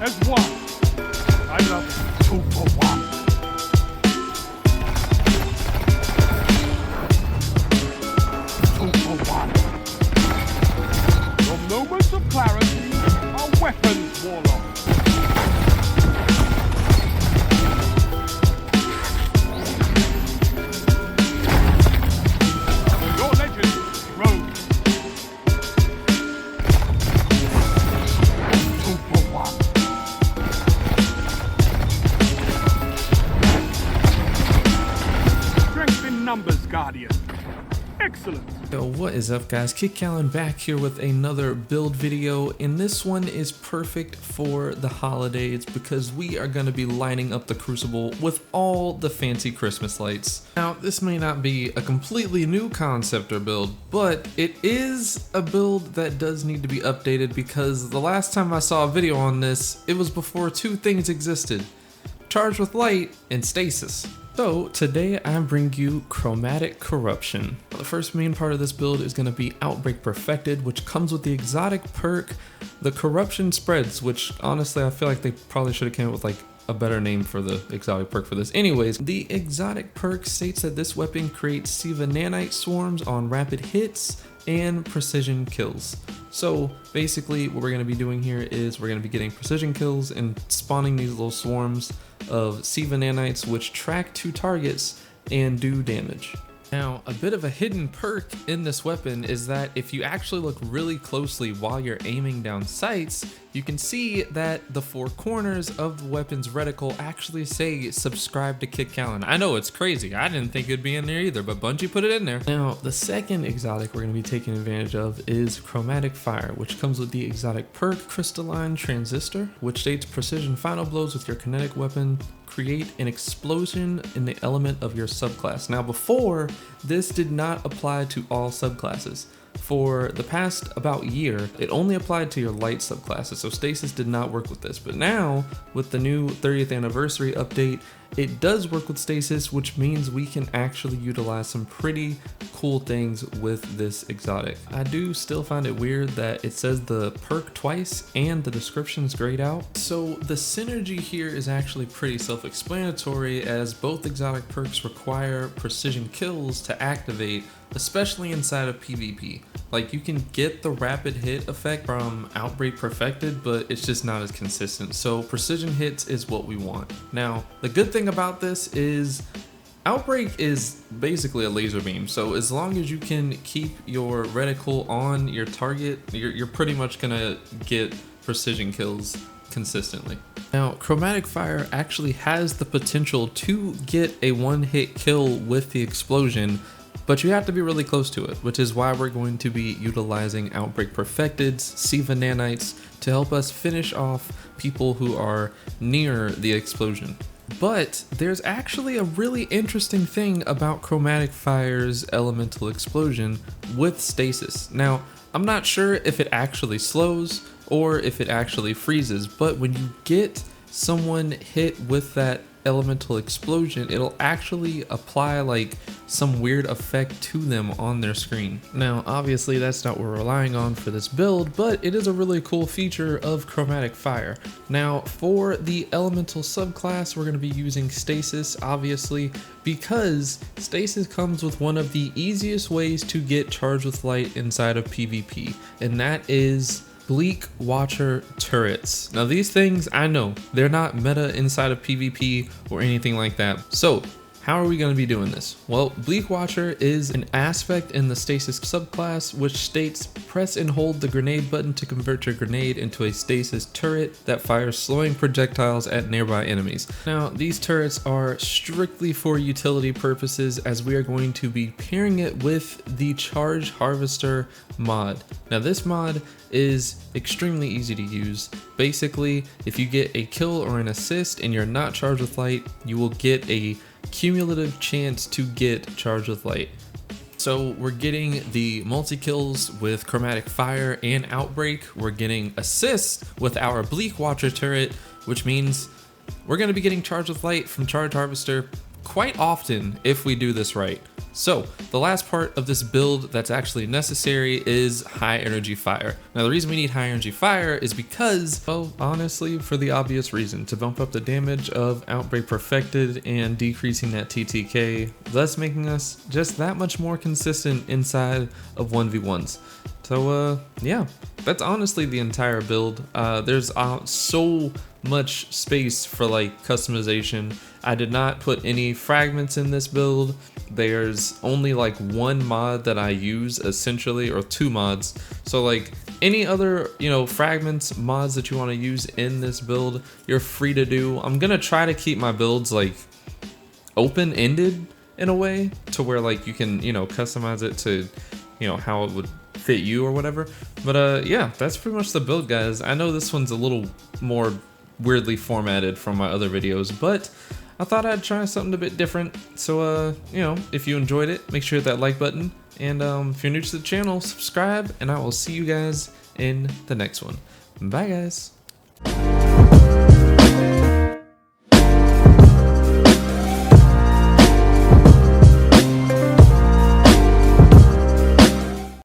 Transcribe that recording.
as one. I love it. 2 for 1. 2 for 1. Your moments of clarity are weapons, Warlock. Your legend, Rogue. 2 for 1. Strength in numbers, Guardian. Excellent. Yo, what is up guys? Callan back here with another build video, and this one is perfect for the holidays because we are going to be lighting up the crucible with all the fancy Christmas lights. Now this may not be a completely new concept or build, but it is a build that does need to be updated because the last time I saw a video on this, it was before two things existed: Charged with Light and Stasis. So today I bring you Chromatic Corruption. The first main part of this build is going to be Outbreak Perfected, which comes with the exotic perk, the Corruption Spreads, which honestly I feel like they probably should have came up with like a better name for the exotic perk for this. Anyways, the exotic perk states that this weapon creates Siva nanite swarms on rapid hits and precision kills. So basically what we're going to be doing here is we're going to be getting precision kills and spawning these little swarms of Siva nanites which track 2 targets and do damage. Now, a bit of a hidden perk in this weapon is that if you actually look really closely while you're aiming down sights, you can see that the 4 corners of the weapon's reticle actually say subscribe to Callan. I know, it's crazy. I didn't think it'd be in there either, but Bungie put it in there. Now, the second exotic we're going to be taking advantage of is Chromatic Fire, which comes with the exotic perk Crystalline Transistor, which states precision final blows with your kinetic weapon create an explosion in the element of your subclass. Now before, this did not apply to all subclasses. For the past about year, it only applied to your light subclasses, so Stasis did not work with this. But now, with the new 30th anniversary update, it does work with Stasis, which means we can actually utilize some pretty cool things with this exotic. I do still find it weird that it says the perk twice and the description's grayed out. So the synergy here is actually pretty self-explanatory, as both exotic perks require precision kills to activate, especially inside of PvP. Like, you can get the rapid hit effect from Outbreak Perfected, but it's just not as consistent. So precision hits is what we want. Now, the good thing about this is Outbreak is basically a laser beam. So as long as you can keep your reticle on your target, you're pretty much gonna get precision kills consistently. Now, Chromatic Fire actually has the potential to get a one-hit kill with the explosion, but you have to be really close to it, which is why we're going to be utilizing Outbreak Perfected's Siva nanites to help us finish off people who are near the explosion. But there's actually a really interesting thing about Chromatic Fire's elemental explosion with Stasis. Now, I'm not sure if it actually slows or if it actually freezes, but when you get someone hit with that elemental explosion, it'll actually apply like some weird effect to them on their screen. Now obviously that's not what we're relying on for this build, but it is a really cool feature of Chromatic Fire. Now for the elemental subclass, we're going to be using Stasis, obviously, because Stasis comes with one of the easiest ways to get Charged with Light inside of PvP, and that is Bleak Watcher turrets. Now these things, I know, they're not meta inside of PvP or anything like that. So how are we going to be doing this? Well, Bleak Watcher is an aspect in the Stasis subclass which states press and hold the grenade button to convert your grenade into a Stasis turret that fires slowing projectiles at nearby enemies. Now these turrets are strictly for utility purposes, as we are going to be pairing it with the Charge Harvester mod. Now this mod is extremely easy to use. Basically, if you get a kill or an assist and you're not charged with light, you will get a cumulative chance to get Charged with Light. So we're getting the multi-kills with Chromatic Fire and Outbreak. We're getting assists with our Bleak Watcher turret, which means we're going to be getting Charged with Light from Charge Harvester quite often if we do this right. So the last part of this build that's actually necessary is high energy fire. Now the reason we need high energy fire is because, well, honestly, for the obvious reason, to bump up the damage of Outbreak Perfected and decreasing that TTK, thus making us just that much more consistent inside of 1v1s. So yeah, that's honestly the entire build. There's so much space for like customization. I did not put any fragments in this build. There's only like one mod that I use essentially, or two mods. So like any other, you know, fragments, mods that you want to use in this build, you're free to do. I'm gonna try to keep my builds like open-ended in a way to where like you can, you know, customize it to, you know, how it would fit you or whatever. But yeah, that's pretty much the build, guys. I know this one's a little more weirdly formatted from my other videos, but I thought I'd try something a bit different. So you know, if you enjoyed it, make sure to hit that like button, and if you're new to the channel, subscribe, and I will see you guys in the next one. Bye, guys.